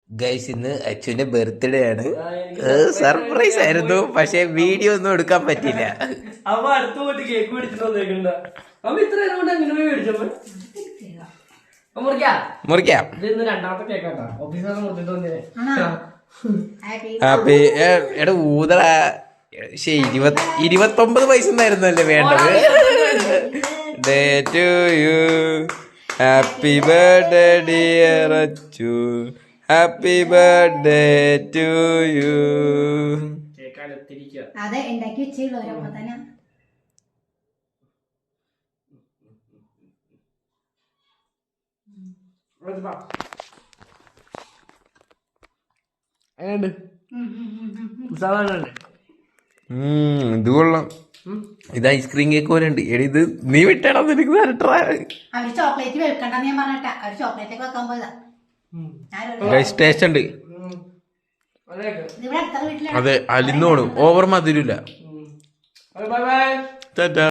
Guys ഇന്ന് അച്ഛന്റെ birthday ആണ്. സർപ്രൈസ് ആയിരുന്നു, പക്ഷെ വീഡിയോ ഒന്നും എടുക്കാൻ പറ്റില്ല. അവ അടുത്ത പോയിട്ട് കേക്ക് മേടിച്ചിട്ട് അവ ഇത്ര നേരം കൊണ്ട് അങ്ങനെ മേടിച്ചപ്പോ മുറിക്കാം. ഇത് രണ്ടാമത്തെ കേക്കാട്ടാ ഓഫീസിൽ മുറിച്ചിട്ട് വന്നേ. ഹാപ്പി എടാ ഊതറ. 29 വയസ്സൊന്നായിരുന്നല്ലേ വേണ്ടത്. Day to you happy birthday dear Achu, happy birthday to you. അതെ ഉണ്ടാക്കി വെച്ചുള്ളവരപ്പോ തന്നെ ഇത് കൊള്ളാം. ഇത് ഐസ്ക്രീം കേക്ക് പോലെ ഉണ്ട്. എടി ഇത് നീ വിട്ടടാ, നിനക്ക് തരട്ടാ. അവര് ചോക്ലേറ്റ് വെക്കണ്ടെന്ന് ഞാൻ പറഞ്ഞിട്ടാ. അവര് ചോക്ലേറ്റ് ഒക്കെ വെക്കാൻ പോയതാ. ടേസ്റ്റ് ഉണ്ട്. ഇവിടെ അടുത്ത വീട്ടിലാണ്. അതെ അലിന്നോണു, ഓവർ മധുരില്ല.